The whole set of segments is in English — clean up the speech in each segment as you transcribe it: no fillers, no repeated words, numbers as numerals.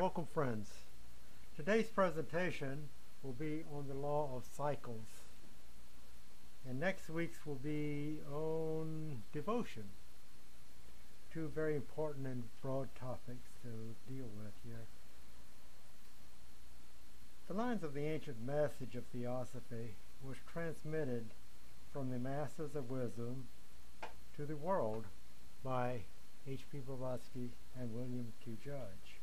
Welcome, friends. Today's presentation will be on the law of cycles, and next week's will be on devotion. Two very important and broad topics to deal with here. The lines of the ancient message of Theosophy was transmitted from the masters of wisdom to the world by H.P. Blavatsky and William Q. Judge.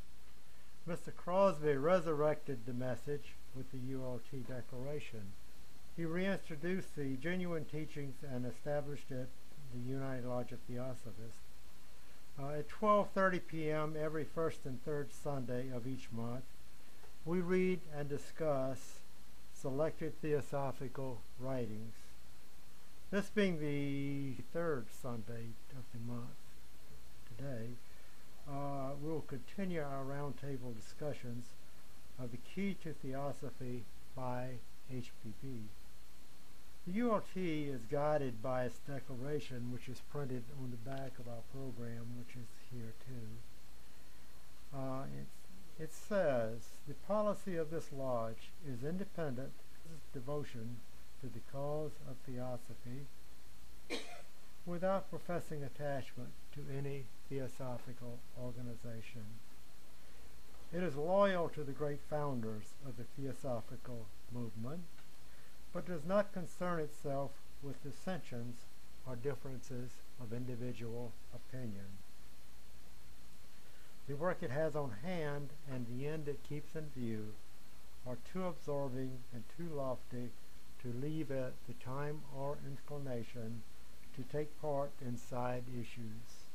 Mr. Crosby resurrected the message with the ULT Declaration. He reintroduced the genuine teachings and established it, the United Lodge of Theosophists. At 12:30 p.m. every first and third Sunday of each month, we read and discuss selected theosophical writings. This being the third Sunday of the month today, we will continue our roundtable discussions of the Key to Theosophy by HPB. The ULT is guided by its declaration, which is printed on the back of our program, which is here too. It says, the policy of this lodge is independent devotion to the cause of Theosophy without professing attachment to any theosophical organization. It is loyal to the great founders of the theosophical movement, but does not concern itself with dissensions or differences of individual opinion. The work it has on hand and the end it keeps in view are too absorbing and too lofty to leave it the time or inclination to take part in side issues.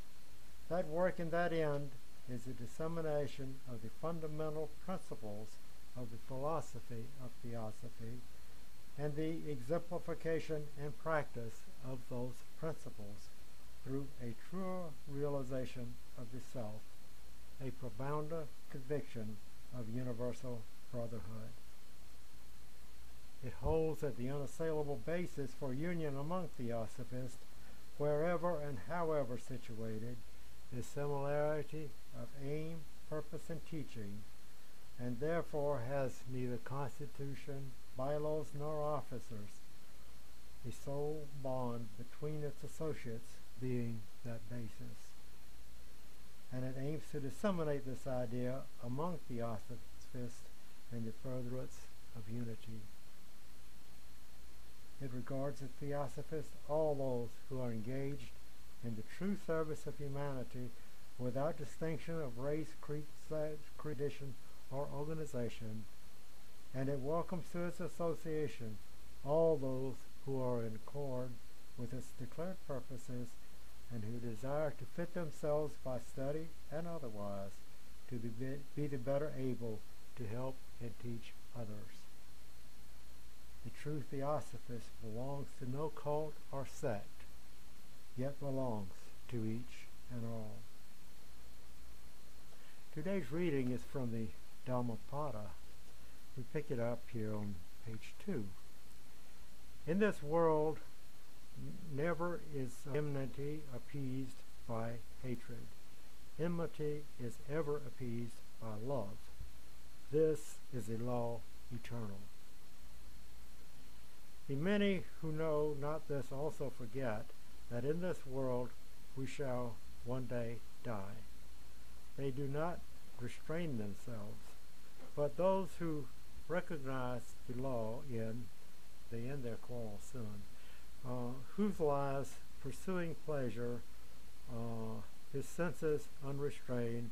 That work and that end is the dissemination of the fundamental principles of the philosophy of Theosophy and the exemplification and practice of those principles through a truer realization of the self, a profounder conviction of universal brotherhood. It holds that the unassailable basis for union among Theosophists, wherever and however situated, is similarity of aim, purpose, and teaching, and therefore has neither constitution, bylaws, nor officers, the sole bond between its associates being that basis. And it aims to disseminate this idea among Theosophists in the furtherance of unity. It regards as Theosophists all those who are engaged in the true service of humanity without distinction of race, creed, tradition, or organization, and it welcomes to its association all those who are in accord with its declared purposes and who desire to fit themselves by study and otherwise to be the better able to help and teach others. The true Theosophist belongs to no cult or sect, yet belongs to each and all. Today's reading is from the Dhammapada. We pick it up here on page 2. In this world, never is enmity appeased by hatred. Enmity is ever appeased by love. This is a law eternal. The many who know not this also forget that in this world we shall one day die. They do not restrain themselves, but those who recognize the law they end their quarrel soon, whose lives pursuing pleasure, his senses unrestrained,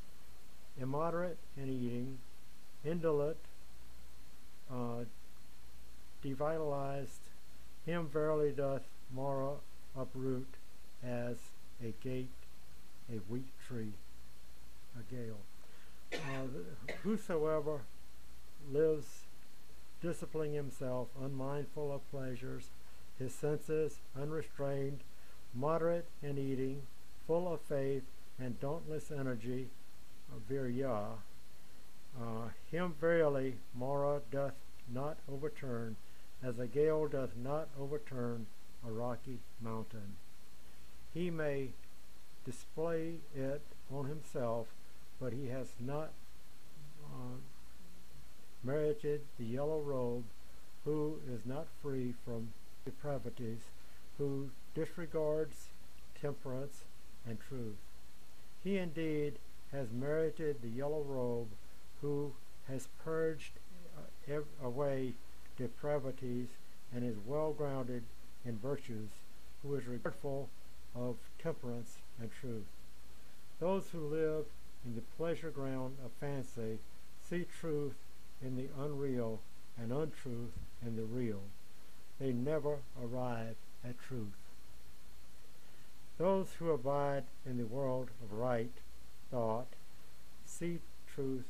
immoderate in eating, indolent, devitalized, him verily doth Mara uproot as a gate, a weak tree, a gale. Whosoever lives disciplining himself, unmindful of pleasures, his senses unrestrained, moderate in eating, full of faith and dauntless energy, virya, him verily Mara doth not overturn, as a gale doth not overturn a rocky mountain. He may display it on himself, but he has not merited the yellow robe, who is not free from depravities, who disregards temperance and truth. He indeed has merited the yellow robe, who has purged away depravities and is well grounded in virtues, who is regardful of temperance and truth. Those who live in the pleasure ground of fancy see truth in the unreal and untruth in the real. They never arrive at truth. Those who abide in the world of right thought see truth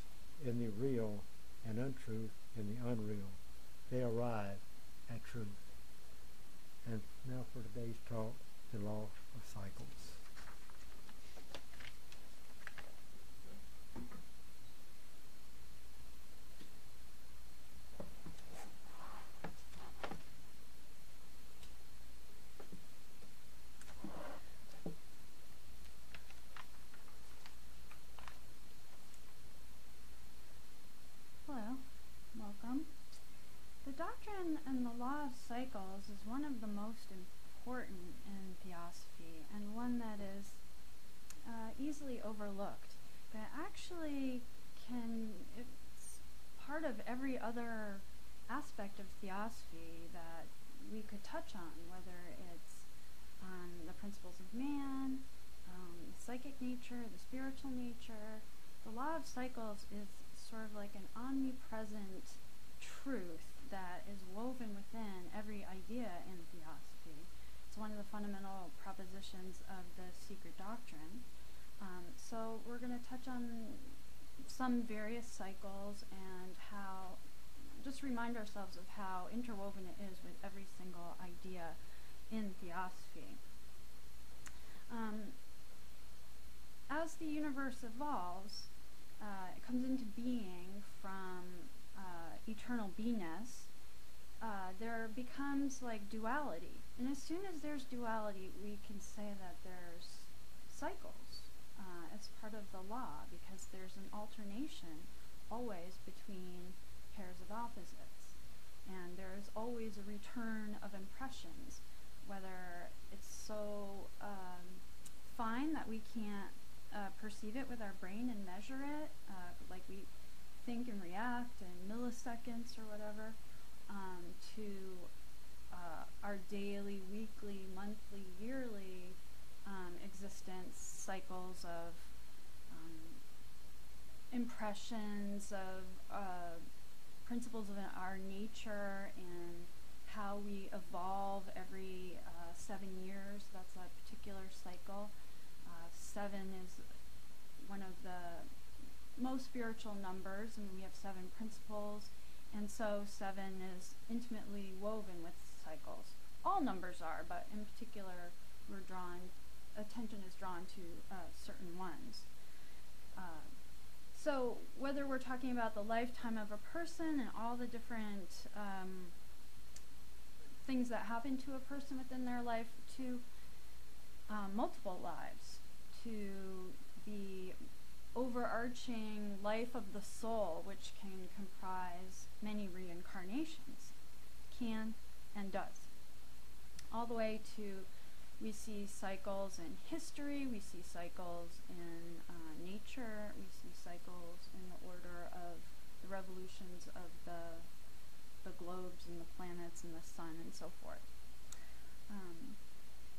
in the real and untruth in the unreal. They arrive at truth. And now for today's talk, the law of cycles. The doctrine and the law of cycles is one of the most important in Theosophy, and one that is easily overlooked, but actually it's part of every other aspect of Theosophy that we could touch on, whether it's on the principles of man, the psychic nature, the spiritual nature. The law of cycles is sort of like an omnipresent truth that is woven within every idea in Theosophy. It's one of the fundamental propositions of the secret doctrine. So we're going to touch on some various cycles and how, just remind ourselves of how interwoven it is with every single idea in Theosophy. As the universe evolves, it comes into being from eternal beingness, there becomes like duality. And as soon as there's duality, we can say that there's cycles. It's part of the law, because there's an alternation always between pairs of opposites. And there's always a return of impressions, whether it's so fine that we can't perceive it with our brain and measure it, like we think and react in milliseconds or whatever, to our daily, weekly, monthly, yearly existence cycles of impressions of principles of our nature and how we evolve every 7 years. That's a particular cycle. 7 is one of the most spiritual numbers, and we have 7 principles, and so 7 is intimately woven with cycles. All numbers are, but in particular attention is drawn to certain ones. So whether we're talking about the lifetime of a person and all the different things that happen to a person within their life, to multiple lives, to the overarching life of the soul, which can comprise many reincarnations, can and does. All the way to, we see cycles in history, we see cycles in nature, we see cycles in the order of the revolutions of the globes and the planets and the sun and so forth.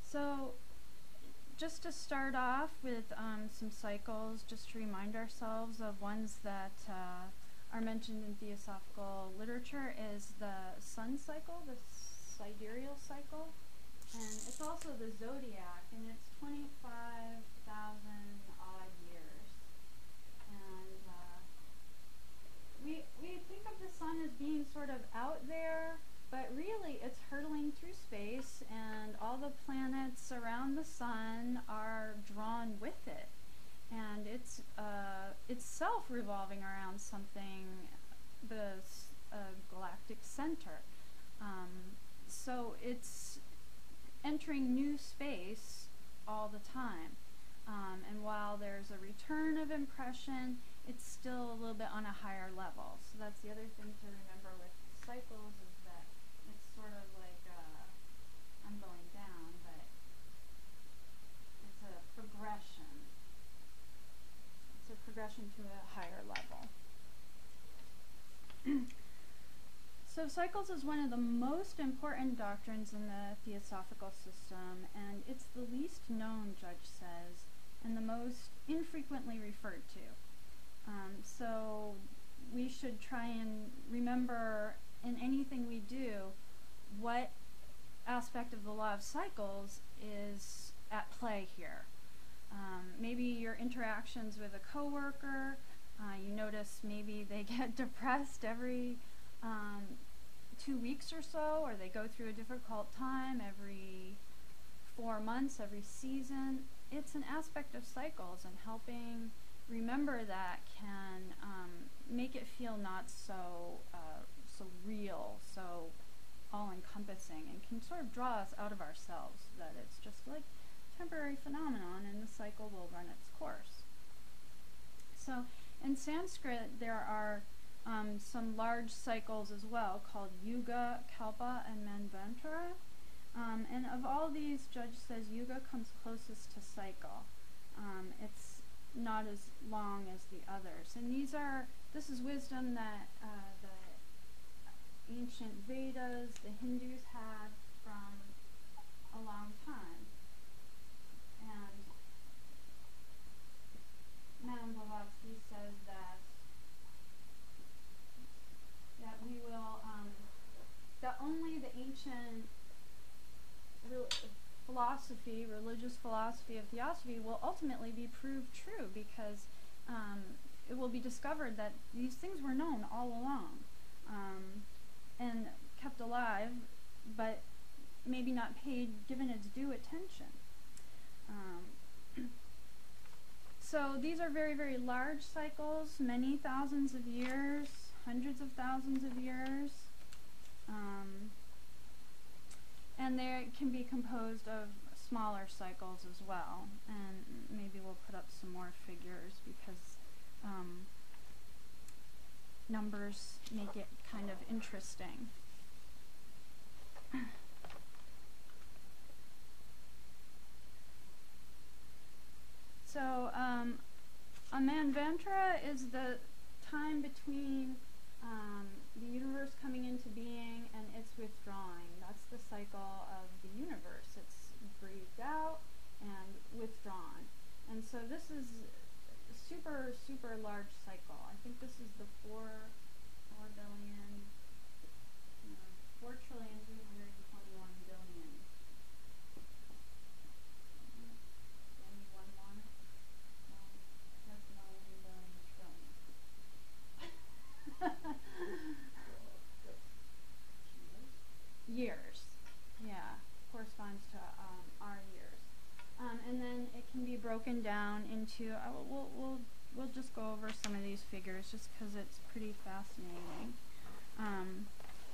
So just to start off with some cycles, just to remind ourselves of ones that are mentioned in theosophical literature, is the sun cycle, the sidereal cycle, and it's also the zodiac, and it's 25,000 odd years. And we think of the sun as being sort of out there, but really it's hurtling through space, and all the planets around the sun are drawn with it. And it's itself revolving around something, the galactic center. So it's entering new space all the time. And while there's a return of impression, it's still a little bit on a higher level. So that's the other thing to remember with cycles, is that it's sort of like I'm going down, but it's a progression. It's a progression to a higher level. So cycles is one of the most important doctrines in the Theosophical system, and it's the least known, Judge says, and the most infrequently referred to. So we should try and remember in anything we do what aspect of the law of cycles is at play here. Maybe your interactions with a coworker, you notice maybe they get depressed every 2 weeks or so, or they go through a difficult time every 4 months, every season. It's an aspect of cycles, and helping remember that can make it feel not so real, so all-encompassing, and can sort of draw us out of ourselves, that it's just like temporary phenomenon and the cycle will run its course. So in Sanskrit there are some large cycles as well, called Yuga, Kalpa, and Manvantra. And of all these, Judge says Yuga comes closest to cycle. It's not as long as the others. And this is wisdom that the ancient Vedas, the Hindus had from a long time. And Manvantra says that we will, that only the ancient religious philosophy of Theosophy will ultimately be proved true, because it will be discovered that these things were known all along, and kept alive, but maybe not given its due attention. So these are very, very large cycles, many thousands of years, hundreds of thousands of years, and they can be composed of smaller cycles as well. And maybe we'll put up some more figures, because numbers make it kind of interesting. So a Manvantra is the time between the universe coming into being and its withdrawing. That's the cycle of the universe. It's breathed out and withdrawn. And so this is a super, super large cycle. I think this is the 4 billion, 4,321 billion. Anyone want? No, that's million, billion, trillion. Years, yeah, corresponds to our years, and then it can be broken down into. We'll just go over some of these figures just because it's pretty fascinating.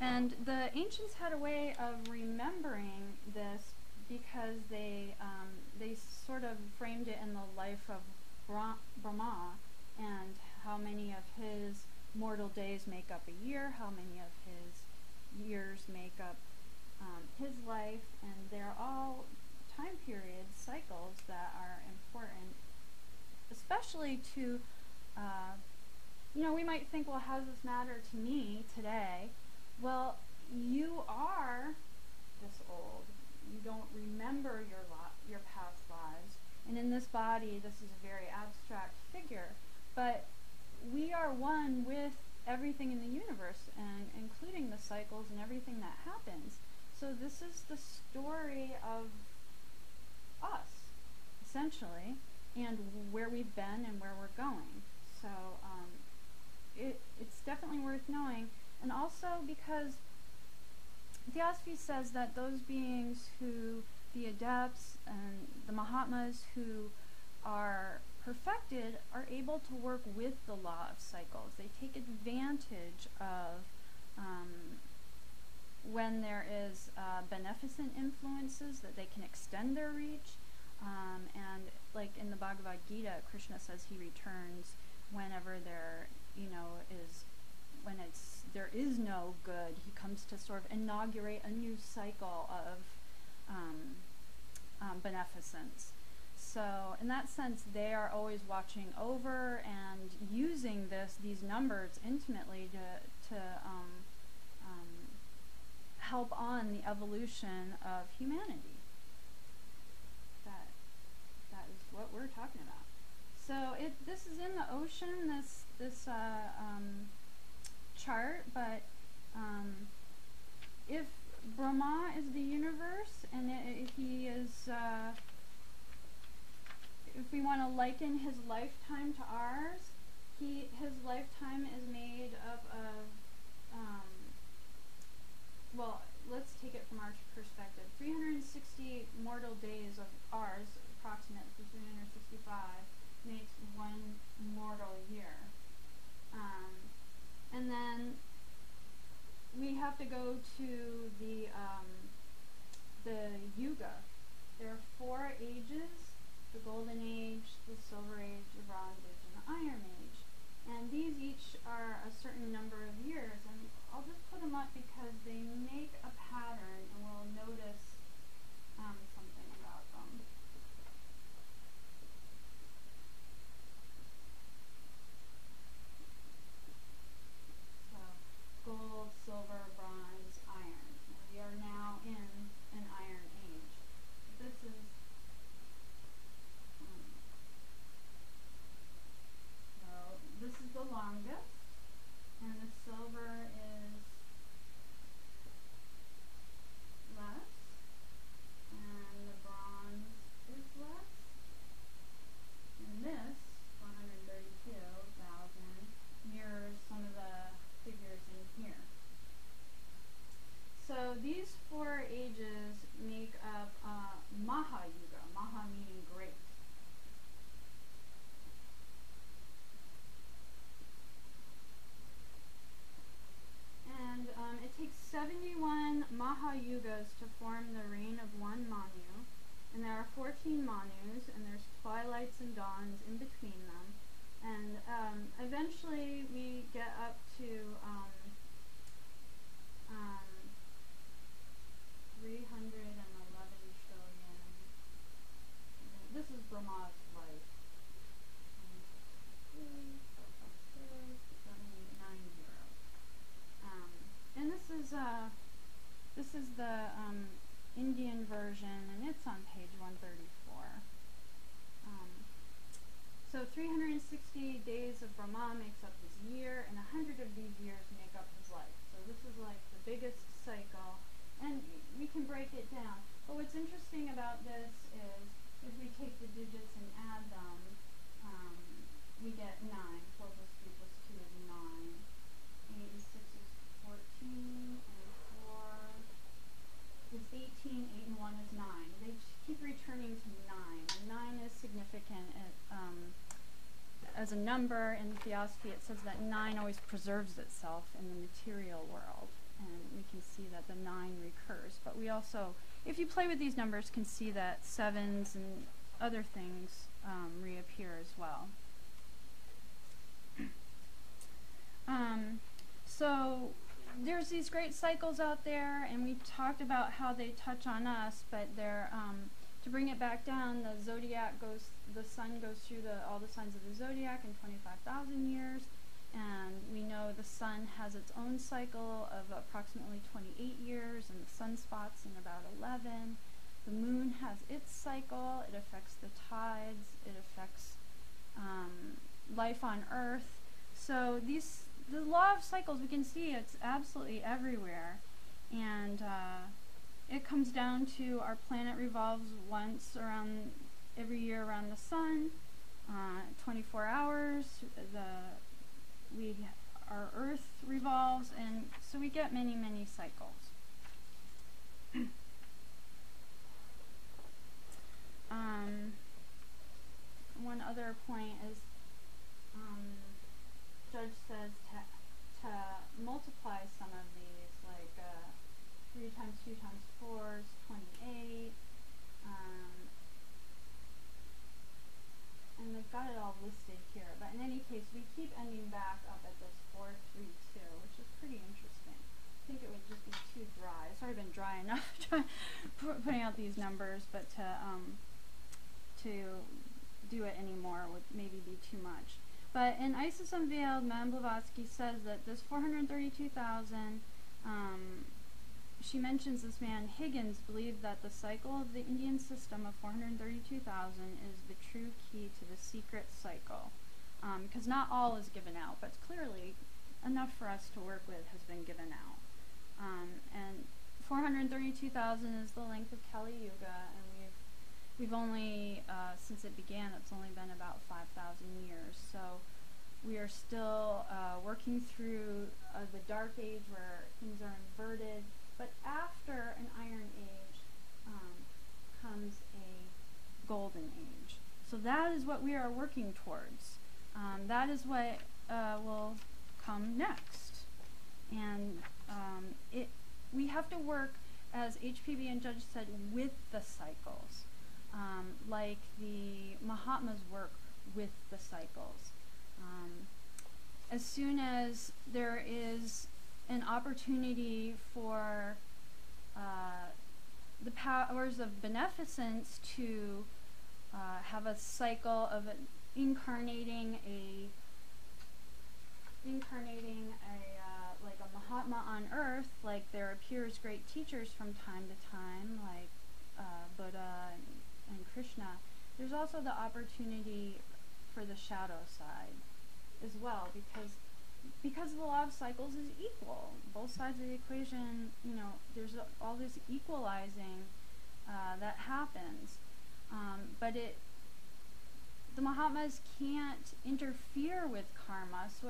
And the ancients had a way of remembering this, because they sort of framed it in the life of Brahma, and how many of his mortal days make up a year, how many of his years make up his life, and they're all time periods, cycles that are important, especially to, we might think, well, how does this matter to me today? Well, you are this old. You don't remember your past lives, and in this body, this is a very abstract figure, but we are one with everything in the universe, and including the cycles and everything that happens. So this is the story of us, essentially, and where we've been and where we're going. So it's definitely worth knowing. And also because Theosophy says that those beings who, the adepts and the Mahatmas who are perfected, are able to work with the law of cycles. They take advantage of when there is beneficent influences, that they can extend their reach. And like in the Bhagavad Gita, Krishna says he returns whenever there, there is no good, he comes to sort of inaugurate a new cycle of beneficence. So in that sense, they are always watching over and using these numbers intimately to help on the evolution of humanity. That is what we're talking about. So this is in the ocean, this chart, but if Brahma is the universe, and he is, if we want to liken his lifetime to ours, his lifetime is made up of, well, let's take it from our perspective. 360 mortal days of ours, approximately 365, makes one mortal year. And then we have to go to the Yuga. There are 4 ages: the Golden Age, the Silver Age, the Bronze Age, and the Iron Age. And these each are a certain number of years. And I'll just put them up because they make a pattern, and we'll notice something about them. So, gold, silver, bronze, iron. We are now in an Iron Age. This is this is the longest, and the silver is less, and the bronze is less, and this, 132,000, mirrors some of the figures in here. So these 4 ages make up Maha Yuga, Maha meaning great. And it takes 71 Maha Yugas to form the reign of one Manu. And there are 14 Manus, and there's twilights and dawns in between them. And eventually we get up to 311 trillion. This is Brahma's life. 790. And this is the Indian version, and it's on page 134. So 360 days of Brahma makes up his year, and 100 of these years make up his life. So this is like the biggest cycle, and we can break it down. But what's interesting about this is if we take the digits and add them, we get 9. 4 plus 3 plus 2 is 9. 8 and 6 is 14, and 4 is 18, 8 and 1 is 9. They keep returning to 9. And 9 is significant as a number. In Theosophy, it says that 9 always preserves itself in the material world. And we can see that the 9 recurs. But we also, if you play with these numbers, can see that 7s and other things reappear as well. So there's these great cycles out there, and we talked about how they touch on us, but they're to bring it back down, the sun goes through all the signs of the zodiac in 25,000 years, and we know the sun has its own cycle of approximately 28 years, and the sunspots in about 11. The moon has its cycle. It affects the tides. It affects life on Earth. So the law of cycles, we can see it's absolutely everywhere, and it comes down to our planet revolves once every year around the sun, 24 hours. Our Earth revolves, and so we get many, many cycles. One other point is, Judge says to multiply some of these, like 3 times 2 times 4 is 28. and they've got it all listed here. But in any case, we keep ending back up at this 432, which is pretty interesting. I think it would just be too dry. It's already been dry enough putting out these numbers, but to do it anymore would maybe be too much. But in Isis Unveiled, Madame Blavatsky says that this 432,000, she mentions this man Higgins believed that the cycle of the Indian system of 432,000 is the true key to the secret cycle. Because not all is given out, but clearly enough for us to work with has been given out. And 432,000 is the length of Kali Yuga, and we've only, since it began, it's only been about 5,000 years. So we are still working through the dark age where things are inverted. But after an iron age comes a golden age. So that is what we are working towards. That is what will come next. And we have to work, as HPB and Judge said, with the cycles. Like the Mahatmas work with the cycles. As soon as there is an opportunity for the powers of beneficence to have a cycle of incarnating a like a Mahatma on earth, like there appears great teachers from time to time, like Buddha and Krishna. There's also the opportunity for the shadow side as well, because the law of cycles is equal. Both sides of the equation, there's all this equalizing that happens. But the Mahatmas can't interfere with karma, so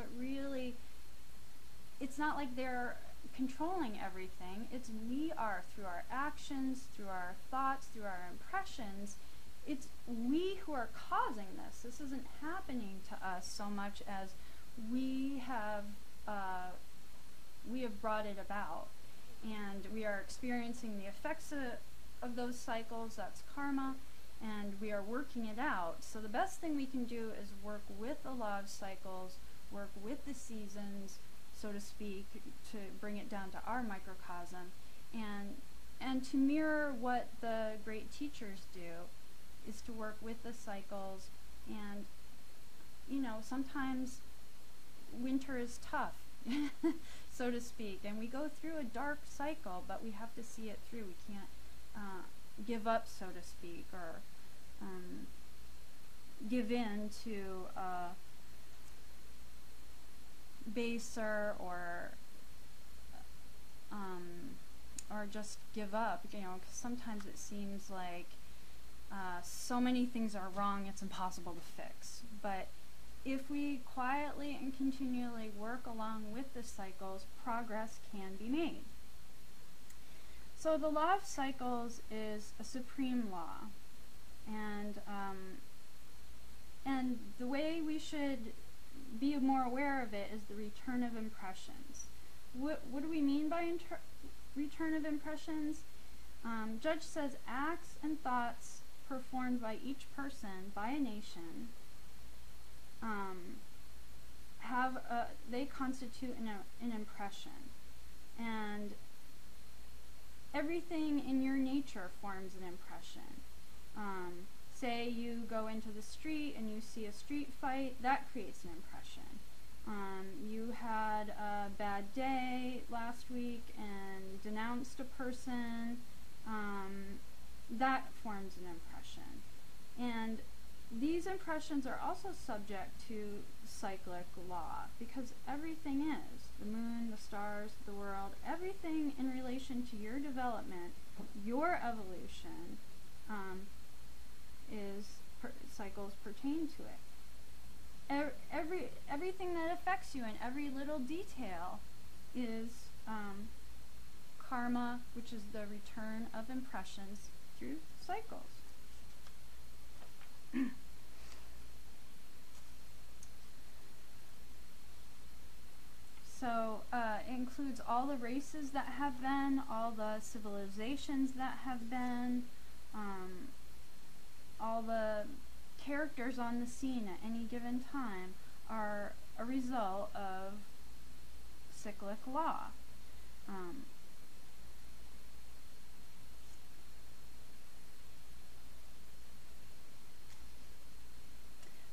it's not like they're controlling everything. It's we are, through our actions, through our thoughts, through our impressions. It's we who are causing this. This isn't happening to us so much as we have brought it about, and we are experiencing the effects of those cycles. That's karma, and we are working it out. So the best thing we can do is work with the law of cycles, work with the seasons, so to speak, to bring it down to our microcosm, and to mirror what the great teachers do, is to work with the cycles. And sometimes winter is tough, so to speak, and we go through a dark cycle, but we have to see it through. We can't give up, so to speak, or give in to baser or just give up, because sometimes it seems like so many things are wrong, it's impossible to fix. But if we quietly and continually work along with the cycles, progress can be made. So the law of cycles is a supreme law, and the way we should be more aware of it is the return of impressions. What do we mean by return of impressions? Judge says acts and thoughts performed by each person, by a nation, they constitute an impression, and everything in your nature forms an impression. Say you go into the street and you see a street fight, that creates an impression. You had a bad day last week and denounced a person, that forms an impression. And these impressions are also subject to cyclic law, because everything is. The moon, the stars, the world, everything in relation to your development, your evolution, cycles pertain to it. Everything that affects you in every little detail is karma, which is the return of impressions through cycles. So it includes all the races that have been, all the civilizations that have been, all the characters on the scene at any given time are a result of cyclic law.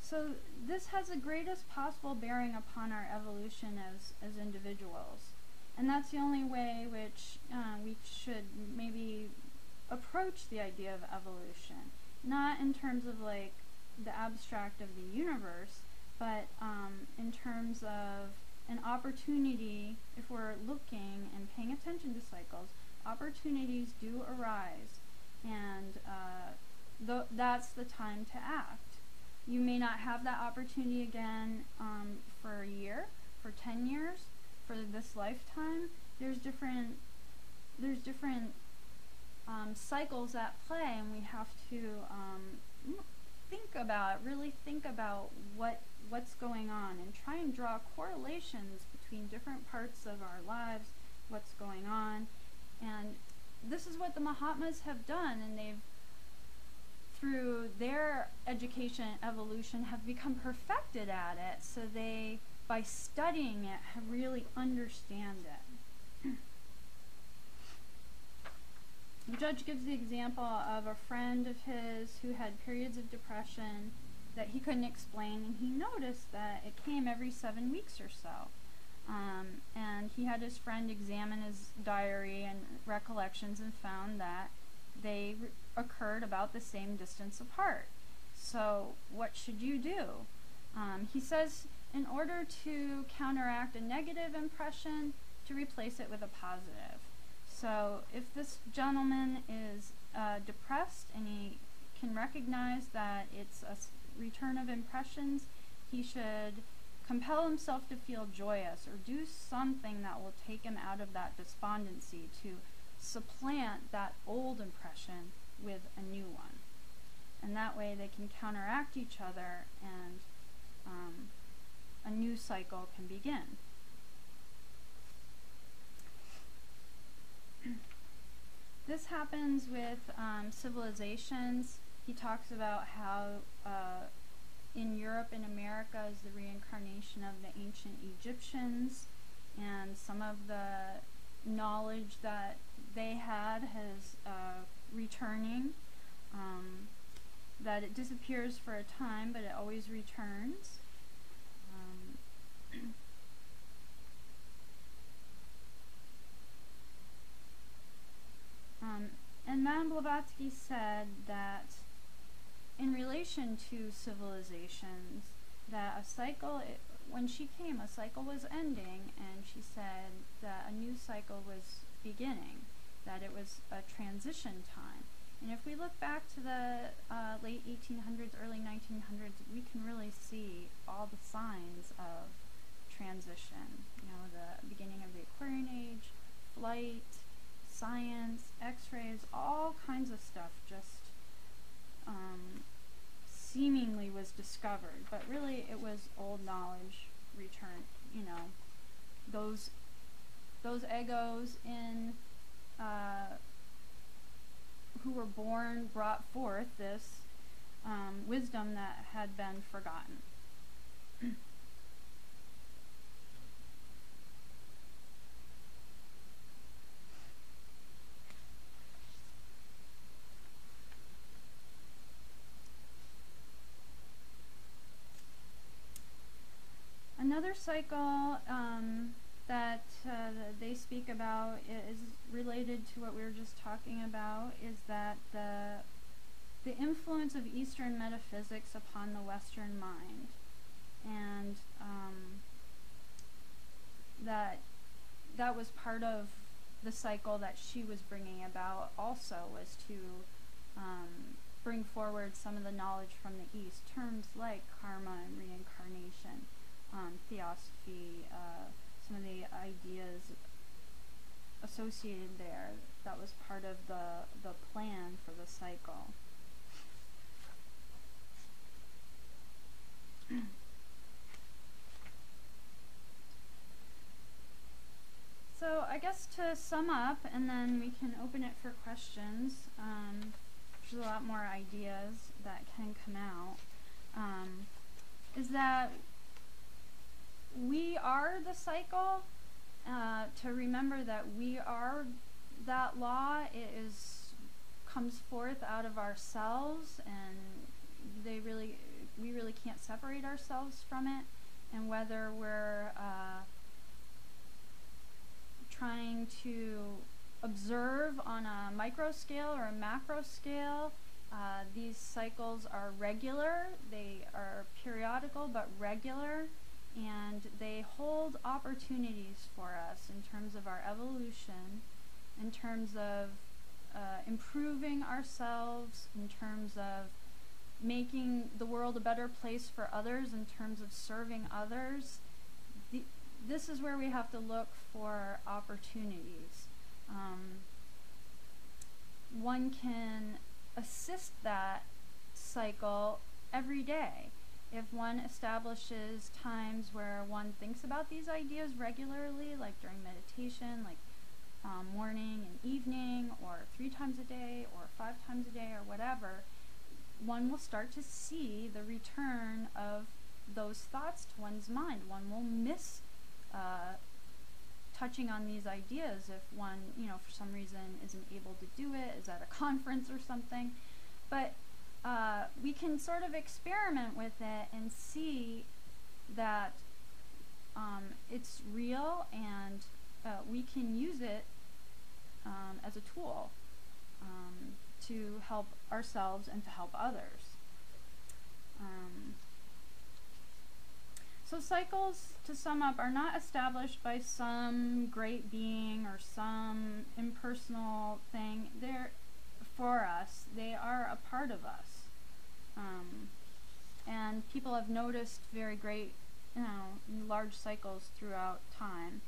So this has the greatest possible bearing upon our evolution as individuals. And that's the only way which we should maybe approach the idea of evolution. Not in terms of like the abstract of the universe, but in terms of an opportunity. If we're looking and paying attention to cycles, opportunities do arise, and that's the time to act. You may not have that opportunity again for a year, for 10 years, for this lifetime. There's different cycles at play, and we have to really think about what's going on, and try and draw correlations between different parts of our lives, what's going on. And this is what the Mahatmas have done, and they've, through their education and evolution, have become perfected at it, so they, by studying it, have really understand it. The judge gives the example of a friend of his who had periods of depression that he couldn't explain, and he noticed that it came every 7 weeks or so. And he had his friend examine his diary and recollections and found that they occurred about the same distance apart. So what should you do? He says, in order to counteract a negative impression, to replace it with a positive. So if this gentleman is depressed and he can recognize that it's a return of impressions, he should compel himself to feel joyous, or do something that will take him out of that despondency, to supplant that old impression with a new one. And that way they can counteract each other, and a new cycle can begin. This happens with civilizations. He talks about how in Europe and America is the reincarnation of the ancient Egyptians, and some of the knowledge that they had has returning, that it disappears for a time, but it always returns. And Madame Blavatsky said that in relation to civilizations, that a cycle, when she came, a cycle was ending, and she said that a new cycle was beginning, that it was a transition time. And if we look back to the late 1800s, early 1900s, we can really see all the signs of transition. You know, the beginning of the Aquarian Age, flight, science, x-rays, all kinds of stuff just seemingly was discovered, but really it was old knowledge returned. You know, those egos in who were born brought forth this wisdom that had been forgotten. Another cycle that they speak about is related to what we were just talking about, is that the influence of Eastern metaphysics upon the Western mind, and that was part of the cycle that she was bringing about also, was to bring forward some of the knowledge from the East, terms like karma and reincarnation, theosophy, some of the ideas associated there. That was part of the plan for the cycle. So I guess to sum up, and then we can open it for questions. There's a lot more ideas that can come out. is that we are the cycle. To remember that we are that law. It comes forth out of ourselves, and we really can't separate ourselves from it. And whether we're trying to observe on a micro scale or a macro scale, these cycles are regular. They are periodical but regular, and they hold opportunities for us in terms of our evolution, in terms of improving ourselves, in terms of making the world a better place for others, in terms of serving others. This is where we have to look for opportunities. One can assist that cycle every day. If one establishes times where one thinks about these ideas regularly, like during meditation, like morning and evening, or 3 times a day, or 5 times a day, or whatever, one will start to see the return of those thoughts to one's mind. One will miss touching on these ideas if one, for some reason isn't able to do it, is at a conference or something. But we can sort of experiment with it and see that it's real, and we can use it as a tool to help ourselves and to help others. So cycles, to sum up, are not established by some great being or some impersonal thing. They're for us. They are a part of us. And people have noticed very great, large cycles throughout time.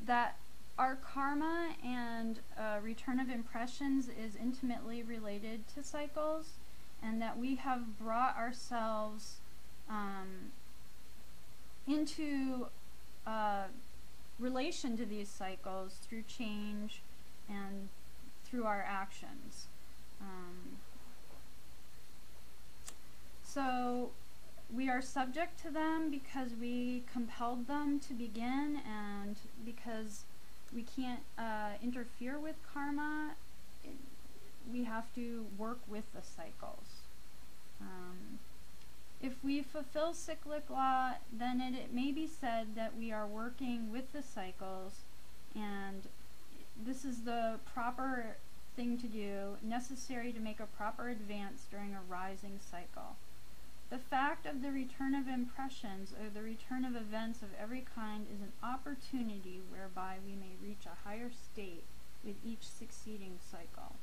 That our karma and return of impressions is intimately related to cycles, and that we have brought ourselves into relation to these cycles through change and through our actions. So we are subject to them because we compelled them to begin, and because we can't interfere with karma, we have to work with the cycles. If we fulfill cyclic law, then it may be said that we are working with the cycles, and this is the proper thing to do, necessary to make a proper advance during a rising cycle. The fact of the return of impressions, or the return of events of every kind, is an opportunity whereby we may reach a higher state with each succeeding cycle.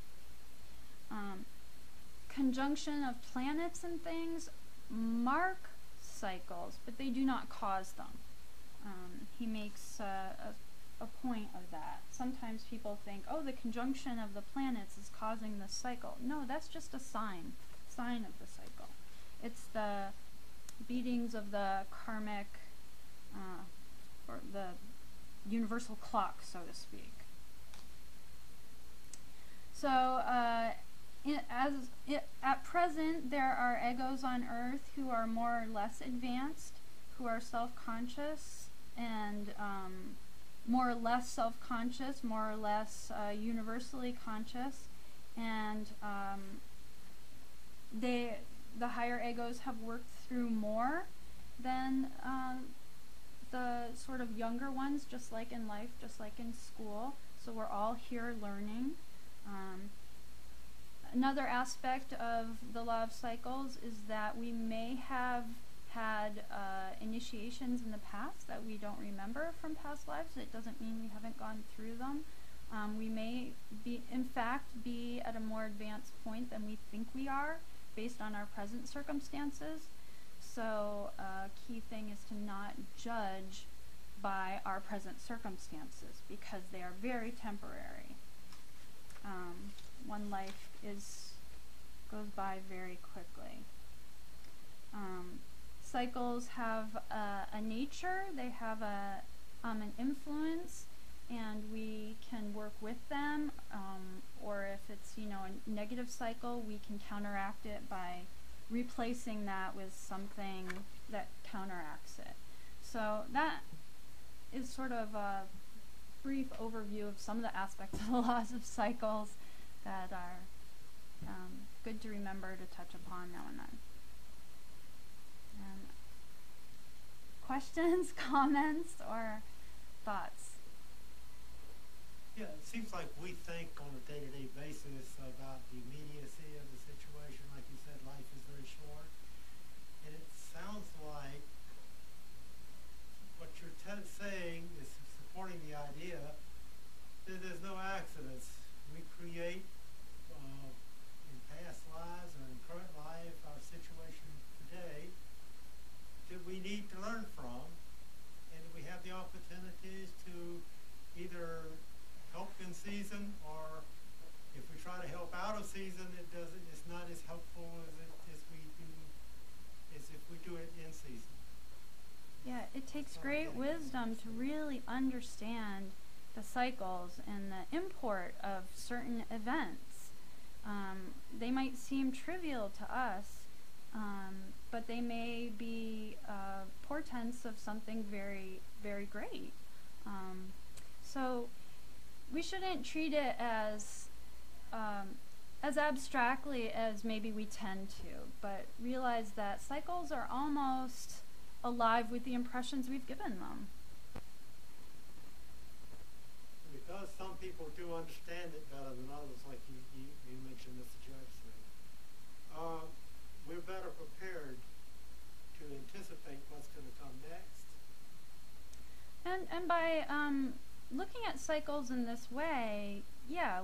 Conjunction of planets and things mark cycles, but they do not cause them. He makes a point of that. Sometimes people think, oh, the conjunction of the planets is causing the cycle. No, that's just a sign of the cycle. It's the beatings of the karmic, or the universal clock, so to speak. So, at present, there are egos on Earth who are more or less advanced, who are self-conscious, and more or less self-conscious, more or less universally conscious, and the higher egos have worked through more than the sort of younger ones, just like in life, just like in school. So we're all here learning. Another aspect of the law of cycles is that we may have had initiations in the past that we don't remember from past lives. It doesn't mean we haven't gone through them. We may in fact be at a more advanced point than we think we are, based on our present circumstances. So a key thing is to not judge by our present circumstances, because they are very temporary. One life goes by very quickly. Cycles have a nature, they have an influence, and we can work with them, or if it's a negative cycle, we can counteract it by replacing that with something that counteracts it. So that is sort of a brief overview of some of the aspects of the laws of cycles that are good to remember to touch upon now and then. And questions, comments, or thoughts? Yeah, it seems like we think on a day-to-day basis about the immediacy of the situation. Like you said, life is very short. And it sounds like what you're saying is supporting the idea that there's no accidents. We create in past lives or in current life our situation today that we need to learn from, and we have the opportunities to either help in season, or if we try to help out of season, it's not as helpful as if we do it in season. Yeah, it takes great wisdom to really understand the cycles and the import of certain events. They might seem trivial to us, but they may be portents of something very, very great. So we shouldn't treat it as abstractly as maybe we tend to, but realize that cycles are almost alive with the impressions we've given them. Because some people do understand it better than others, like you mentioned, Mr. Judge, we're better prepared to anticipate what's going to come next. And by looking at cycles in this way, yeah,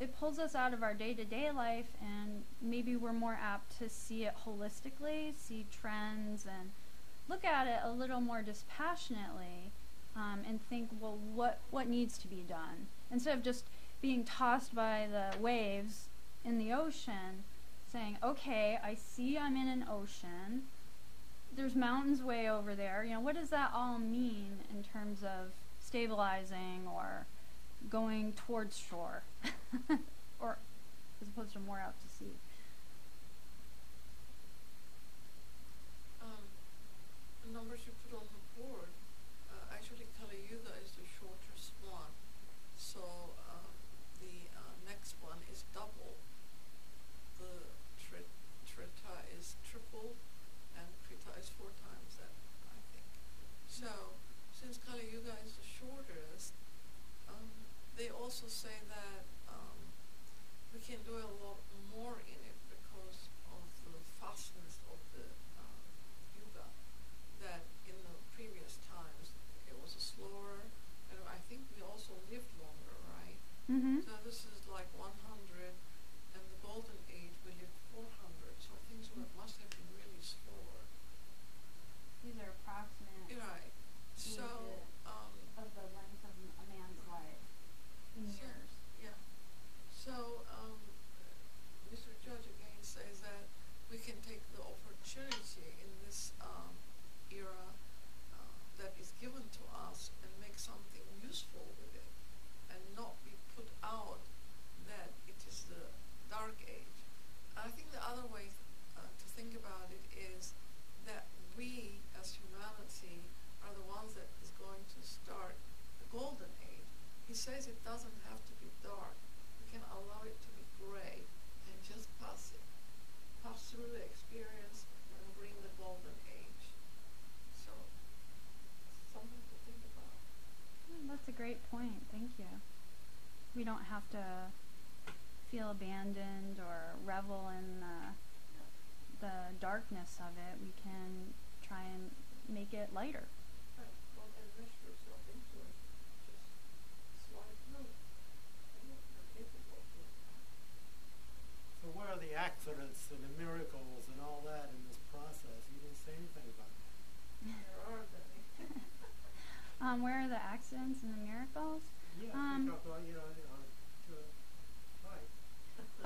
it pulls us out of our day-to-day life, and maybe we're more apt to see it holistically, see trends, and look at it a little more dispassionately, and think, well, what needs to be done? Instead of just being tossed by the waves in the ocean, saying, okay, I see I'm in an ocean, there's mountains way over there, what does that all mean in terms of stabilizing or going towards shore, or as opposed to more out to sea? The numbers you put on the board, actually Kali Yuga is the shortest one, so the next one is double. The Treta is triple, and Krita is 4 times that, I think. So since Kali Yuga is the shortest, they also say that we can do a lot more in it because of the fastness of the Yuga. That in the previous times it was slower, and I think we also lived longer, right? Mm-hmm. So this is like 100, and the Golden Age we lived 400. So things must have been really slower. These are approximate. Right. So of the length of a man's life in years. Yeah. So Mr. Judge again says that we can take the opportunity in this era that is given to us and make something useful with it, and not be put out that it is the dark age. I think the other way to think about it is that we as humanity are the ones that is going to start the golden age. He says it doesn't have to be dark. We can allow it to be gray and just pass through the experience and bring the golden age. So something to think about. That's a great point. Thank you. We don't have to feel abandoned or revel in the darkness of it. We can try and make it lighter. Right. Well, and mesh yourself into it. Just slide through. You're capable of doing that. So where are the accidents and the miracles and all that in this process? You didn't say anything about that. There are many. Where are the accidents and the miracles? Yeah, we talk about, right.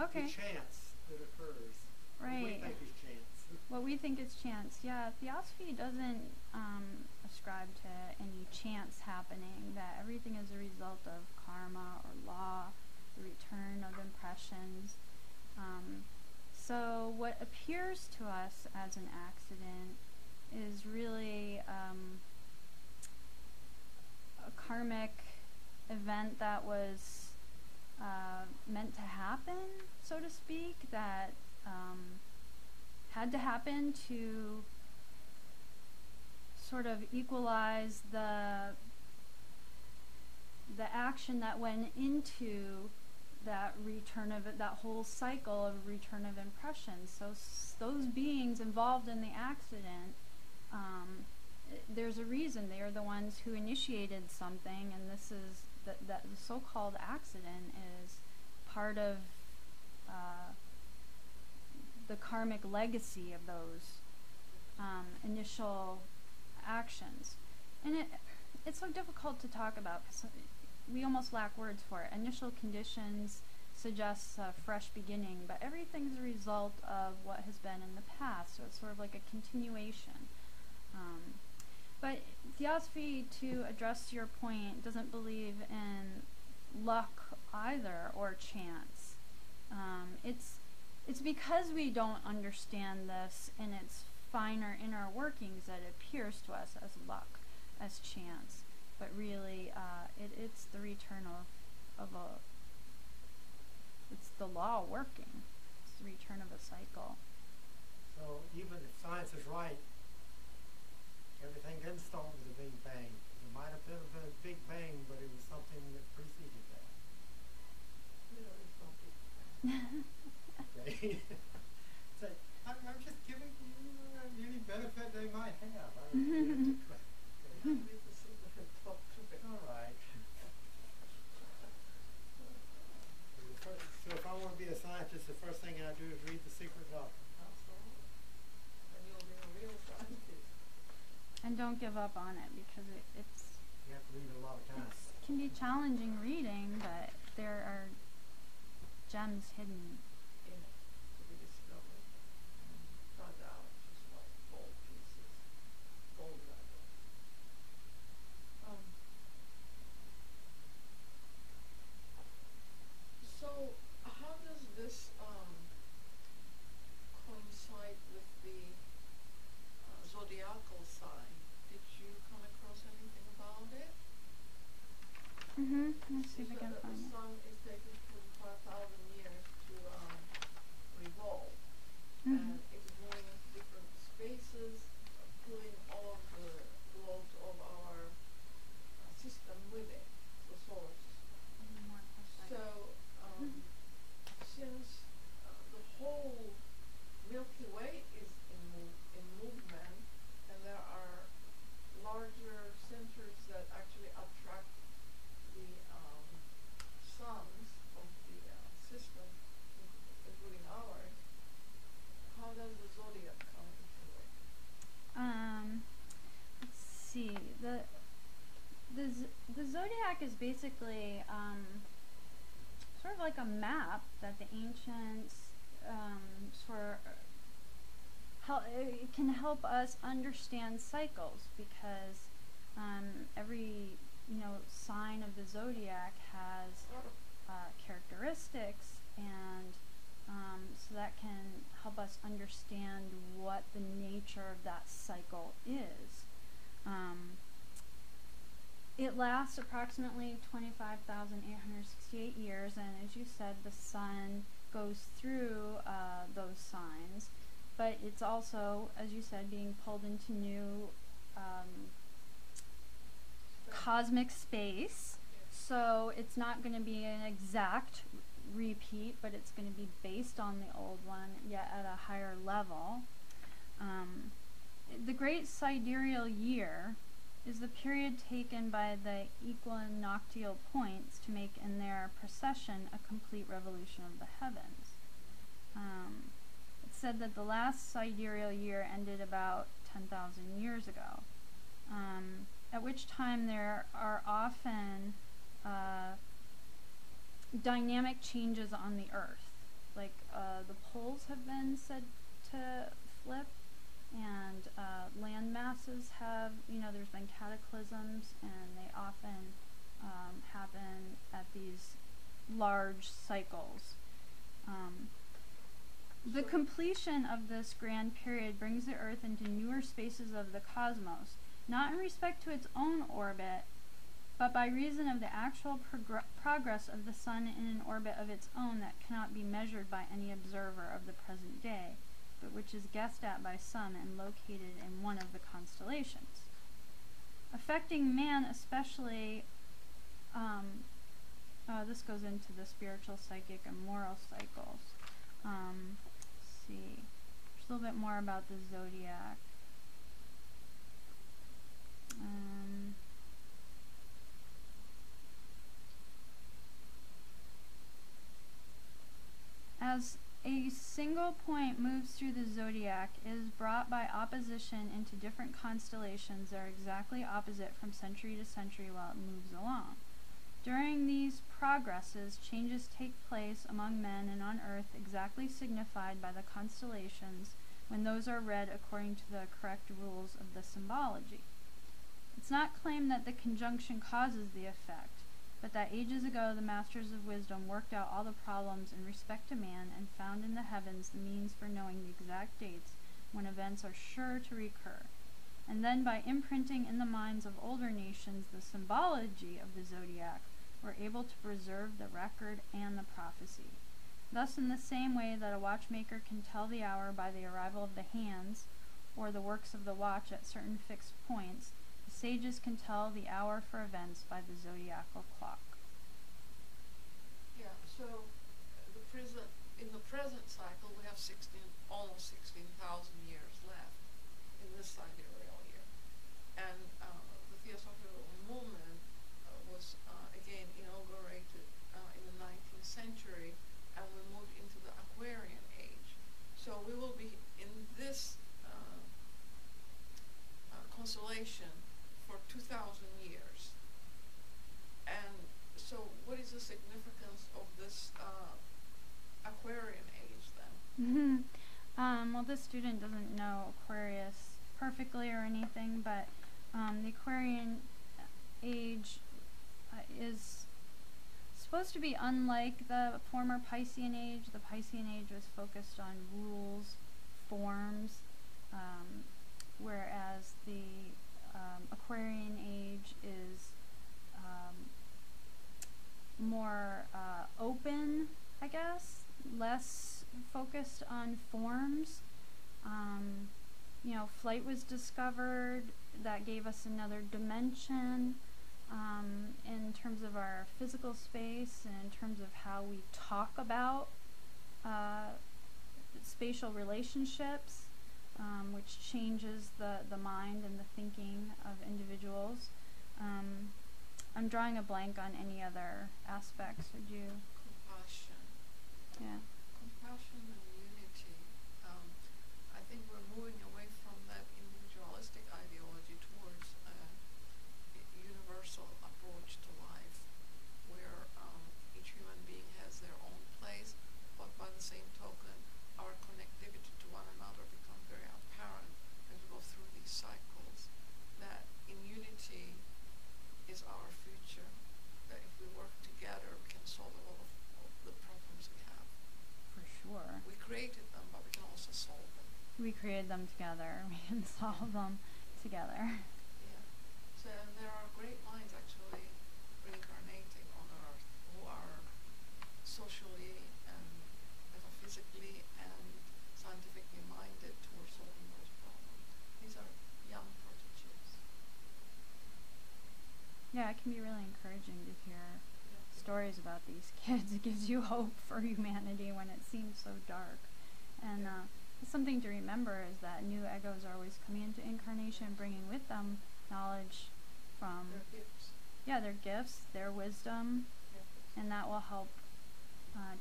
Okay. The chance that occurs. Right. What we think is chance. What we think is chance. Yeah, Theosophy doesn't ascribe to any chance happening, that everything is a result of karma or law, the return of impressions. So what appears to us as an accident is really a karmic event that was meant to happen, so to speak, that had to happen to sort of equalize the action that went into that return of it, that whole cycle of return of impressions. So those beings involved in the accident, there's a reason. They are the ones who initiated something, and this is that the so-called accident is part of the karmic legacy of those initial actions. And it's so difficult to talk about because we almost lack words for it. Initial conditions suggests a fresh beginning, but everything's a result of what has been in the past, so it's sort of like a continuation. But Theosophy, to address your point, doesn't believe in luck either or chance. It's because we don't understand this in its finer inner workings that it appears to us as luck, as chance. But really, it's the return of it's the law working. It's the return of a cycle. So even if science is right, everything didn't start with a big bang. It might have been a big bang, but it was something that preceded that. There is no big bang. Okay. So I'm just giving you any benefit they might have. I don't know. Read the secret and talk to it. All right. So if I want to be a scientist, the first thing I do is read The Secret Doctrine. Absolutely. And you'll be a real scientist. And don't give up on it because it's You have to read it a lot of times. can be challenging reading, but there are gems hidden. In it to be discovered and found out just like gold pieces, gold nuggets. So how does this coincide with the zodiacal sign? Did you come across anything about it? Let's see if I Is can that find the it. sun is taking 45,000 years to revolve, Mhm. and it's moving into different spaces, pulling all of the globes of our system with it, the solar system. More precise. So, since the whole Milky Way is in movement, and there are larger centers that actually attract the suns of the system, including ours, how does the zodiac come into it? Let's see. The zodiac is basically sort of like a map that the ancients it can help us understand cycles because every sign of the zodiac has characteristics, and so that can help us understand what the nature of that cycle is. It lasts approximately 25,868 years, and as you said, the sun goes through those signs, but it's also, as you said, being pulled into new cosmic space. So it's not going to be an exact repeat, but it's going to be based on the old one, yet at a higher level. The Great Sidereal Year is the period taken by the equinoctial points to make in their precession a complete revolution of the heavens. It's said that the last sidereal year ended about 10,000 years ago, at which time there are often dynamic changes on the Earth. Like the poles have been said to flip, and land masses have, there's been cataclysms, and they often happen at these large cycles. The completion of this grand period brings the Earth into newer spaces of the cosmos, not in respect to its own orbit, but by reason of the actual progress of the Sun in an orbit of its own that cannot be measured by any observer of the present day, but which is guessed at by some and located in one of the constellations. Affecting man especially, this goes into the spiritual, psychic, and moral cycles. Let's see. There's a little bit more about the zodiac. As a single point moves through the zodiac, it is brought by opposition into different constellations that are exactly opposite from century to century while it moves along. During these progresses, changes take place among men and on earth exactly signified by the constellations when those are read according to the correct rules of the symbology. It's not claimed that the conjunction causes the effect, but that ages ago the masters of wisdom worked out all the problems in respect to man and found in the heavens the means for knowing the exact dates when events are sure to recur, and then by imprinting in the minds of older nations the symbology of the zodiac, were able to preserve the record and the prophecy. Thus, in the same way that a watchmaker can tell the hour by the arrival of the hands, or the works of the watch at certain fixed points, the sages can tell the hour for events by the zodiacal clock. Yeah, so in the present cycle, we have almost 16,000 years left in this sidereal year. And the Theosophical movement was again inaugurated in the 19th century, and we moved into the Aquarian age. So we will be in this constellation for 2,000 years. And so what is the significance of this Aquarian age then? Well, this student doesn't know Aquarius perfectly or anything, but the Aquarian age is supposed to be unlike the former Piscean age. The Piscean age was focused on rules, forms, whereas the Aquarian age is more open, I guess, less focused on forms. Flight was discovered. That gave us another dimension in terms of our physical space and in terms of how we talk about spatial relationships, which changes the mind and the thinking of individuals. I'm drawing a blank on any other aspects. Would you? Compassion. Yeah. Compassion and unity. I think we're moving away from that individualistic ideology towards a universal approach to life, where each human being has their own place, but by the same token, our connectivity to one another becomes very apparent as we go through these cycles, that in unity is our future, that if we work together, we can solve a lot of the problems we have. For sure. We created them, but we can also solve them. We created them together. We can solve them together. Yeah. So there are great minds actually reincarnating on Earth who are socially and metaphysically and scientifically minded towards solving those problems. These are young prototypes. Yeah, it can be really encouraging to hear stories about these kids. It gives you hope for humanity when it seems so dark. And something to remember is that new egos are always coming into incarnation, bringing with them knowledge from Their gifts. Yeah, their gifts, their wisdom, and that will help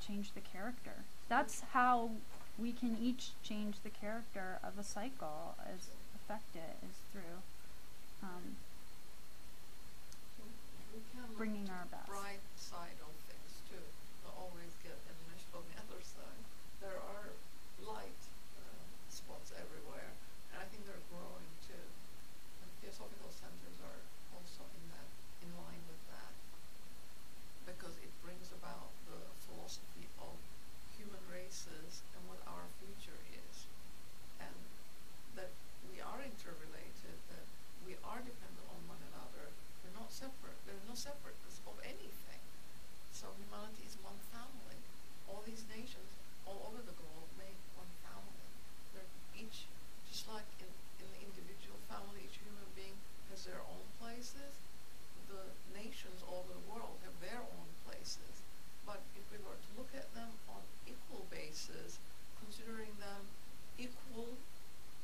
change the character. That's how we can each change the character of a cycle, is affect it, is through We can look bringing to our the best. bright side of things too. Don't always get enmeshed on the other side. There are light spots everywhere, and I think they're growing too. And theosophical centers are also in line with that, because it brings about the philosophy of human races and what our places, the nations all over the world have their own places. But if we were to look at them on equal basis, considering them equal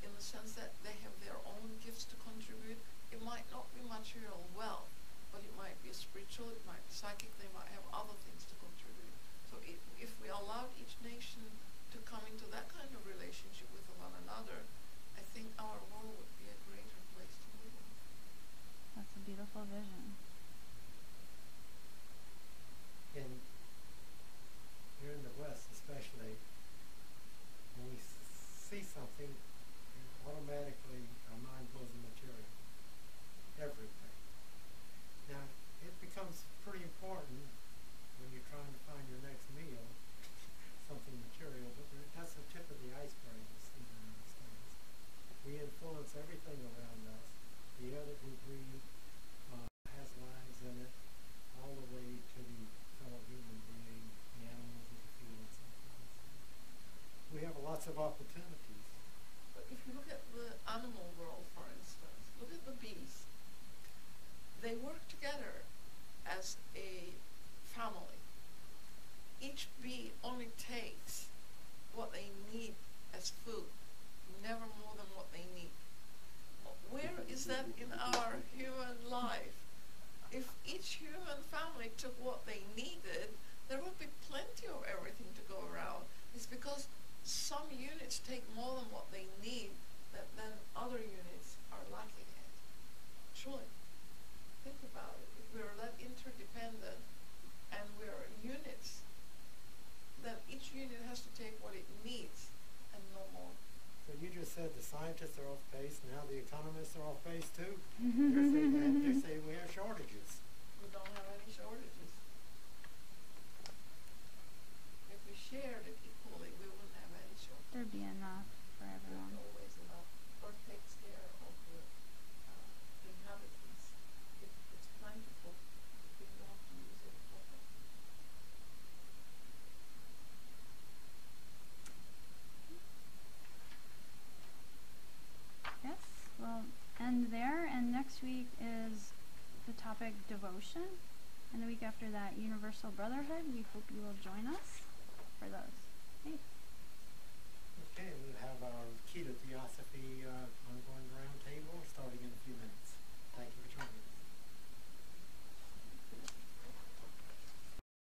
in the sense that they have their own gifts to contribute, it might not be material wealth, but it might be spiritual, it might be psychic, they might have other things to contribute. So if we allowed each nation to come into that kind of relationship with one another, I think our world would be a greater place to live in. That's a beautiful vision. And here in the West especially, when we see something, automatically our mind goes to material. Everything. Now, it becomes pretty important when you're trying to find your next meal, something material, but that's the tip of the iceberg, as Stephen understands. We influence everything around us. The air that we breathe has lives in it, all the way to the fellow human being, the animals that we feed and so forth. We have lots of opportunities. But if you look at the animal world, for instance, look at the bees. They work together as a family. Each bee only takes what they need as food, never more than what they need. Where is that in our human life? If each human family took what they needed, there would be plenty of everything to go around. It's because some units take more than what they need that then other units are lacking it. Truly. Think about it. If we're that interdependent and we're units, then each unit has to take what it needs and no more. So you just said the scientists are off base, now the economists are off base too? They're saying we have shortages. We don't have any shortages. If we shared it equally, we wouldn't have any shortages. There'd be enough for everyone. There's always enough. Earth takes care of the inhabitants. If it's plentiful, we don't have to use it properly. Yes, we'll end there, and next week is the topic devotion, and the week after that, universal brotherhood. We hope you will join us for those. Okay. Okay, we'll have our key to Theosophy ongoing round table starting in a few minutes.